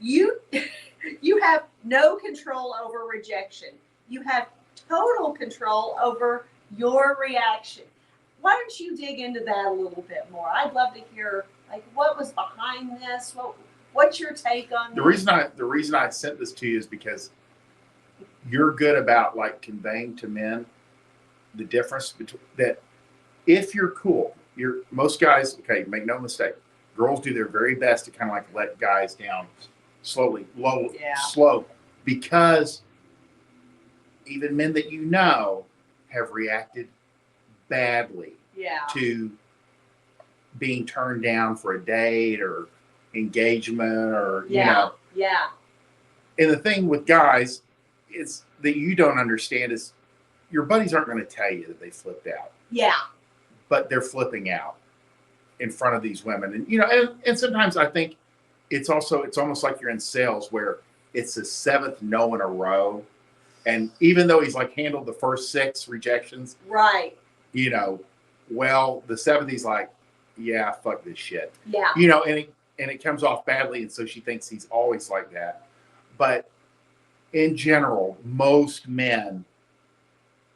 You you have no control over rejection. You have total control over your reaction. Why don't you dig into that a little bit more? I'd love to hear like what was behind this. What's your take on the reason I sent this to you is because you're good about like conveying to men the difference between that. If you're cool, most guys, okay, make no mistake, girls do their very best to kind of like let guys down slowly, slow, because even men that you know have reacted badly to being turned down for a date or engagement or you know. And the thing with guys is that you don't understand is your buddies aren't going to tell you that they flipped out. Yeah. But they're flipping out in front of these women. And you know, and sometimes I think it's almost like you're in sales where it's the seventh no in a row. And even though he's like handled the first 6 rejections, right? You know, well, the seventh he's like, yeah, fuck this shit. Yeah. You know, and it comes off badly, and so she thinks he's always like that. But in general, most men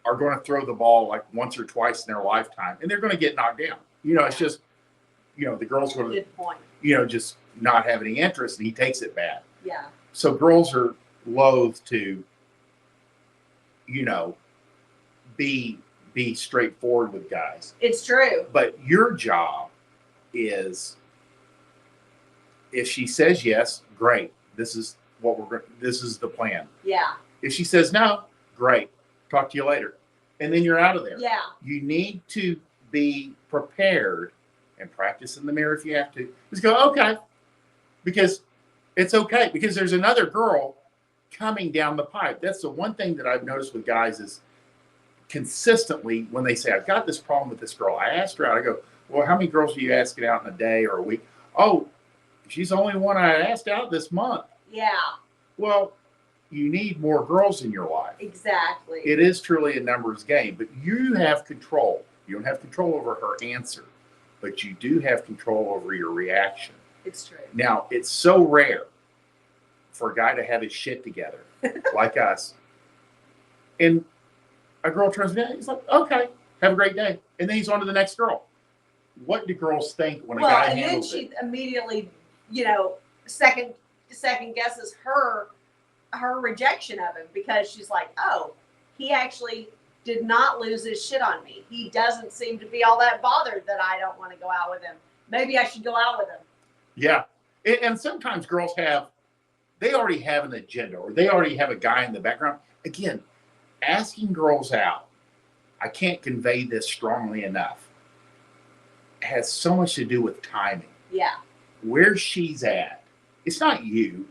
are going to throw the ball like once or twice in their lifetime, and they're going to get knocked down. You know, it's just, you know, the girl's going to, you know, just not have any interest, and he takes it bad. Yeah. So girls are loath to, you know, be straightforward with guys. It's true. But your job is, if she says yes, great. This is the plan. Yeah. If she says no, great. Talk to you later. And then you're out of there. Yeah. You need to be prepared and practice in the mirror if you have to. Just go, okay. Because it's okay. Because there's another girl coming down the pipe. That's the one thing that I've noticed with guys is consistently when they say, I've got this problem with this girl. I asked her out. I go, well, how many girls are you asking out in a day or a week? Oh, she's the only one I asked out this month. Yeah. Well, you need more girls in your life. Exactly. It is truly a numbers game, but you have control. You don't have control over her answer, but you do have control over your reaction. It's true. Now, it's so rare for a guy to have his shit together, like us. And a girl turns me down, he's like, okay, have a great day. And then he's on to the next girl. What do girls think when a guy handles it? And then she immediately, you know, second guesses her rejection of him because she's like, oh, he actually did not lose his shit on me. He doesn't seem to be all that bothered that I don't want to go out with him. Maybe I should go out with him. Yeah. And sometimes girls they already have an agenda or they already have a guy in the background. Again, asking girls out, I can't convey this strongly enough, has so much to do with timing. Yeah. Where she's at. It's not you.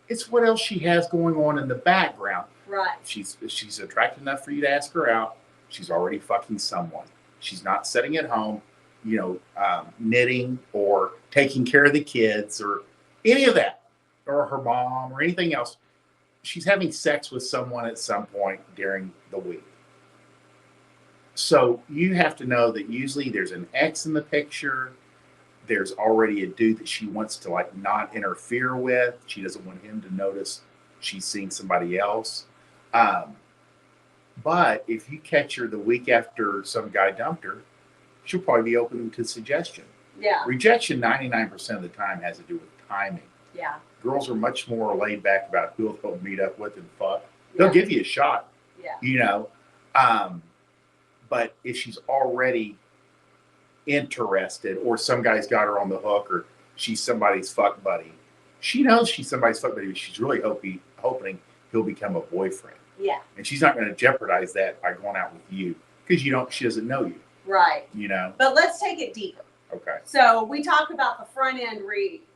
It's what else she has going on in the background. Right. If she's attractive enough for you to ask her out, she's already fucking someone. She's not sitting at home, you know, knitting or taking care of the kids or any of that, or her mom or anything else. She's having sex with someone at some point during the week. So you have to know that usually there's an ex in the picture. There's already a dude that she wants to like not interfere with. She doesn't want him to notice she's seeing somebody else. But if you catch her the week after some guy dumped her, she'll probably be open to suggestion. Yeah. Rejection 99% of the time has to do with timing. Yeah. Girls are much more laid back about who they'll meet up with and fuck. They'll give you a shot. Yeah. You know. But if she's already interested or some guy's got her on the hook or she's somebody's fuck buddy, she knows she's somebody's fuck buddy, but she's really hoping he'll become a boyfriend. Yeah. And she's not going to jeopardize that by going out with you because she doesn't know you. Right. You know. But let's take it deeper. Okay. So we talk about the front end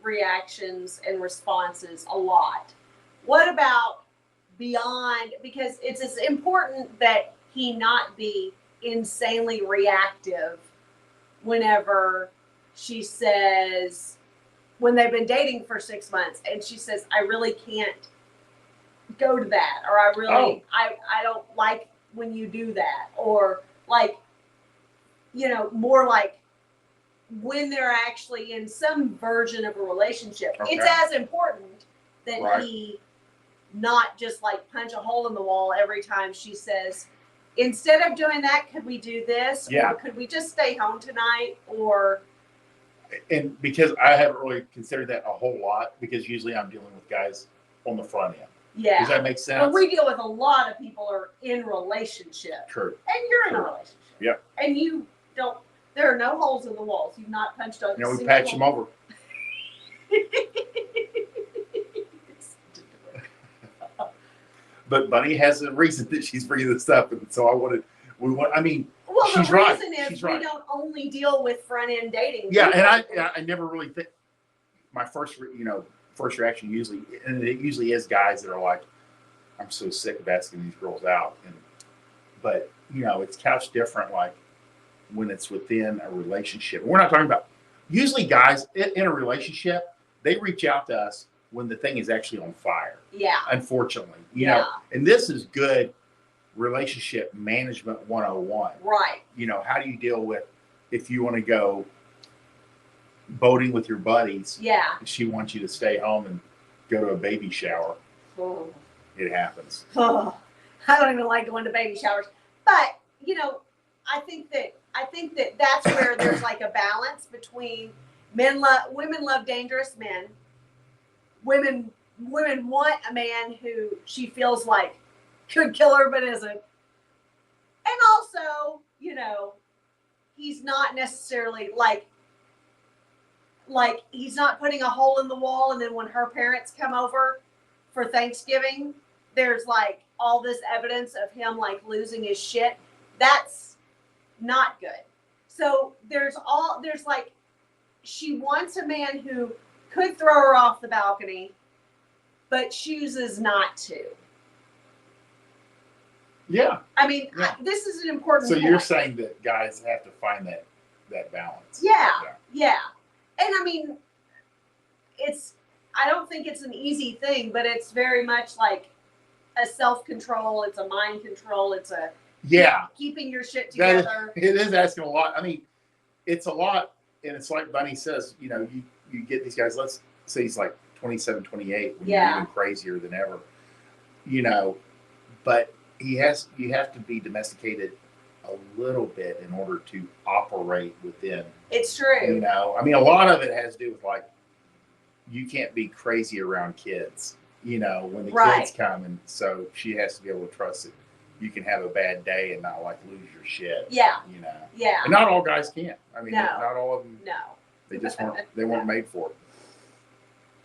reactions and responses a lot. What about beyond? Because it's as important that he not be insanely reactive whenever she says, when they've been dating for 6 months and she says, I really can't go to that, or I don't like when you do that, or like, you know, more like when they're actually in some version of a relationship. Okay. It's as important that Right. he not just like punch a hole in the wall every time she says, instead of doing that, could we do this? Yeah. Or could we just stay home tonight? Or And because I haven't really considered that a whole lot, because usually I'm dealing with guys on the front end. yeah. Does that make sense? But we deal with a lot of people who are in relationships. True. And you're in a True. relationship. Yep. And you don't, there are no holes in the walls. You've not punched a You know, we single patch them hole. over. But Bunny has a reason that she's bringing this up, and so I mean, Well, she's the right. reason is She's we right. don't only deal with front end dating. Yeah, We and deal I never really think my first reaction usually, and it usually is guys that are like, I'm so sick of asking these girls out, but it's couched different, like when it's within a relationship. We're not talking about usually guys in a relationship, they reach out to us when the thing is actually on fire. Yeah. Unfortunately, and this is good relationship management 101. Right. How do you deal with if you want to go boating with your buddies? Yeah. She wants you to stay home and go to a baby shower. Oh. It happens. Oh, I don't even like going to baby showers. But, I think that that's where there's like a balance between women love dangerous men. Women want a man who she feels like could kill her but isn't. And also, he's not necessarily like he's not putting a hole in the wall, and then when her parents come over for Thanksgiving, there's like all this evidence of him like losing his shit. That's not good. So there's like, she wants a man who could throw her off the balcony, but chooses not to. Yeah. I mean, Yeah. this is an important So point. you're saying that guys have to find that balance. Yeah. And I mean, I don't think it's an easy thing, but it's very much like a self-control. It's a mind control. It's a keeping your shit together. It is asking a lot. I mean, it's a lot, and it's like Bunny says, you get these guys, let's say he's like 27, 28, when you're even crazier than ever, but you have to be domesticated a little bit in order to operate within. It's true. I mean, a lot of it has to do with like, you can't be crazy around kids, when the kids come, and so she has to be able to trust that you can have a bad day and not like lose your shit. Yeah. And not all guys can. I mean, No. not all of them. No. They just weren't made for it.